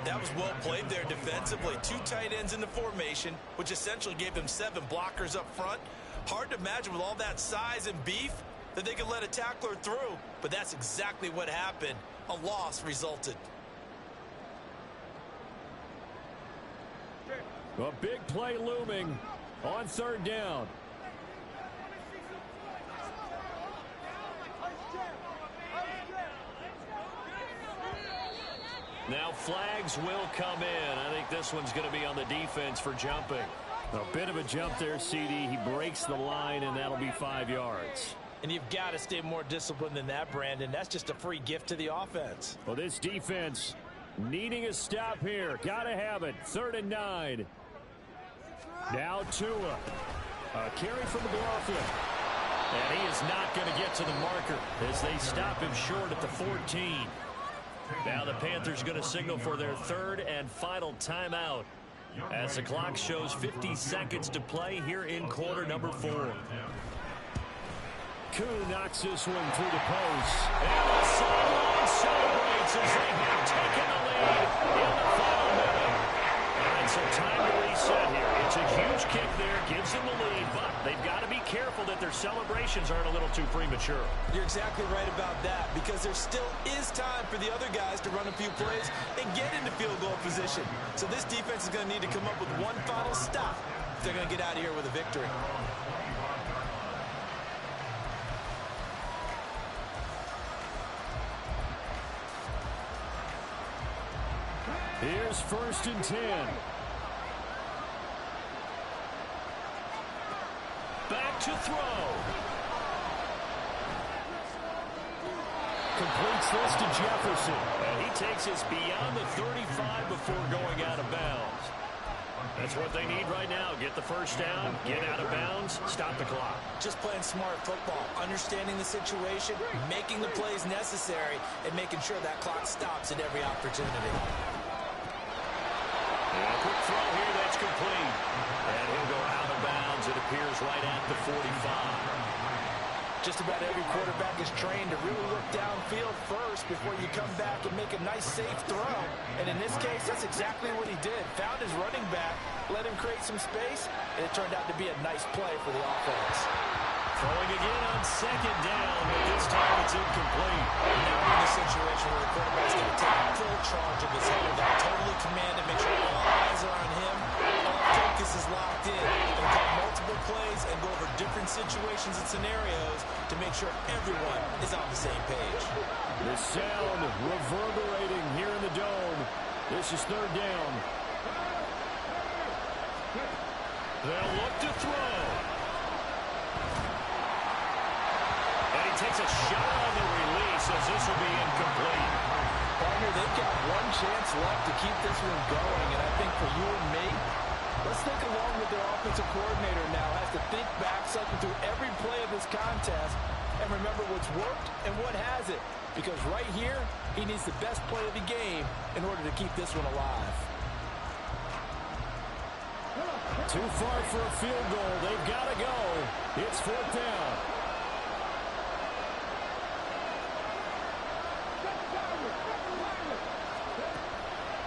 That was well played there defensively. 2 tight ends in the formation, which essentially gave them 7 blockers up front. Hard to imagine with all that size and beef that they could let a tackler through. But that's exactly what happened. A loss resulted. A big play looming on 3rd down. Now flags will come in. I think this one's going to be on the defense for jumping. A bit of a jump there, CD. He breaks the line, and that'll be 5 yards. And you've got to stay more disciplined than that, Brandon. That's just a free gift to the offense. Well, this defense needing a stop here. Got to have it. 3rd and 9. Now Tua. A carry from McLaughlin. And he is not going to get to the marker as they stop him short at the 14. Now the Panthers going to signal for their 3rd and final timeout as the clock shows 50 seconds to play here in quarter number 4. Koo knocks this one through the post. And the sideline celebrates as they have taken the lead in the final minute. And so time to reset here. It's a huge kick there, gives them the lead, but they've got to be careful that their celebrations aren't a little too premature. You're exactly right about that because there still is time for the other guys to run a few plays and get into field goal position. So this defense is going to need to come up with one final stop if they're going to get out of here with a victory. Here's 1st and 10. Back to throw. Completes this to Jefferson. And he takes us beyond the 35 before going out of bounds. That's what they need right now. Get the first down, get out of bounds, stop the clock. Just playing smart football, understanding the situation, making the plays necessary, and making sure that clock stops at every opportunity. And a quick throw here, that's complete. And he'll go out of bounds, it appears, right at the 45. Just about every quarterback is trained to really look downfield first before you come back and make a nice, safe throw. And in this case, that's exactly what he did. Found his running back, let him create some space, and it turned out to be a nice play for the offense. Throwing again on second down, but this time it's incomplete. Now we're in a situation where the quarterback's going to take full charge of his hand. Totally command and make sure all eyes are on him. All focus is locked in. And call multiple plays and go over different situations and scenarios to make sure everyone is on the same page. The sound reverberating here in the dome. This is third down. They'll look to throw. And he takes a shot on the release as this will be incomplete. Partner, they've got one chance left to keep this one going, and I think for you and me, let's think along with their offensive coordinator now. Has to think back, cycle through every play of this contest, and remember what's worked and what hasn't. Because right here, he needs the best play of the game in order to keep this one alive. Too far for a field goal. They've got to go. It's fourth down.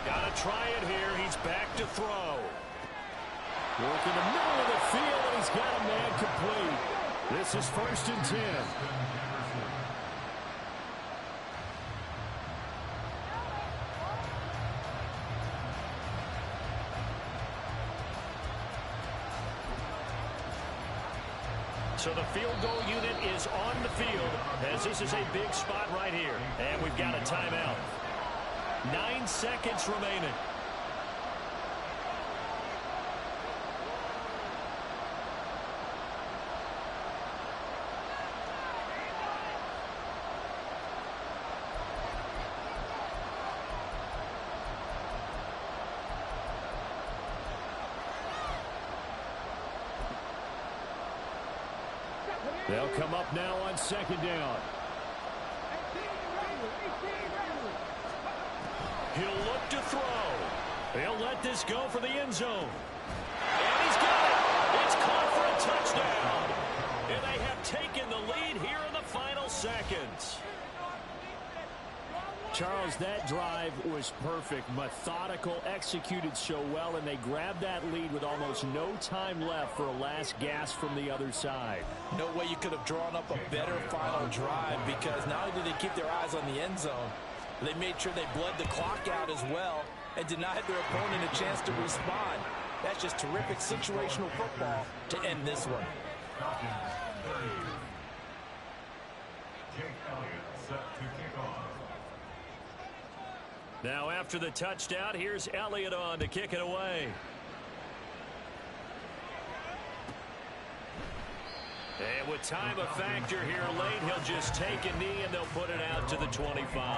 Got to try it here. He's back to throw. Work in the middle of the field, and he's got a man complete. This is 1st and 10. So the field goal unit is on the field as this is a big spot right here. And we've got a timeout. 9 seconds remaining. They'll come up now on second down. He'll look to throw. They'll let this go for the end zone. And he's got it. It's caught for a touchdown. And they have taken the lead here in the final seconds. Charles, that drive was perfect, methodical, executed so well, and they grabbed that lead with almost no time left for a last gasp from the other side. No way you could have drawn up a better final drive, because not only did they keep their eyes on the end zone, they made sure they bled the clock out as well and denied their opponent a chance to respond. That's just terrific situational football to end this one. Falcons 30. Jake Elliott set to kick off. Now after the touchdown, here's Elliott on to kick it away. And with time a factor here late, he'll just take a knee and they'll put it out to the 25.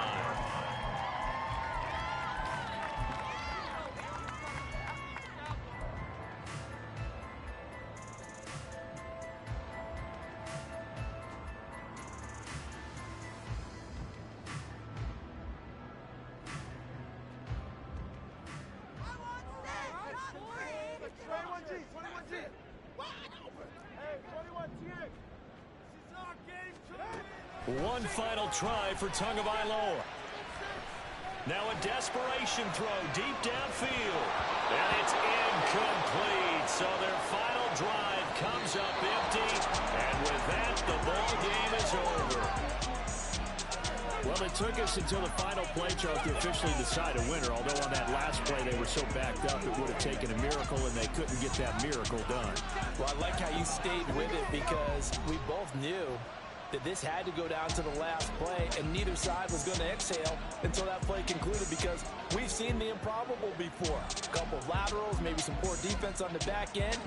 One final try for Tagovailoa. Now a desperation throw deep downfield. And it's incomplete. So their final drive comes up empty. And with that, the ball game is over. Well, it took us until the final play, Charles, to officially decide a winner. Although on that last play they were so backed up, it would have taken a miracle, and they couldn't get that miracle done. Well, I like how you stayed with it, because we both knew that this had to go down to the last play, and neither side was going to exhale until that play concluded, because we've seen the improbable before. A couple of laterals, maybe some poor defense on the back end.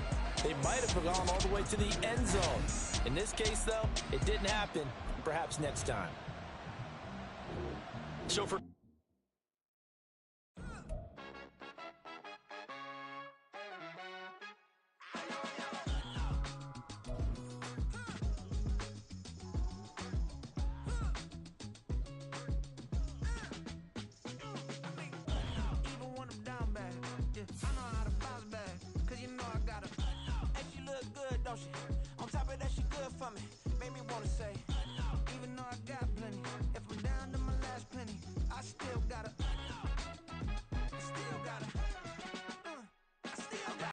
They might have gone all the way to the end zone. In this case, though, it didn't happen. Perhaps next time. So for On top of that, she good for me. Made me wanna say, even though I got plenty.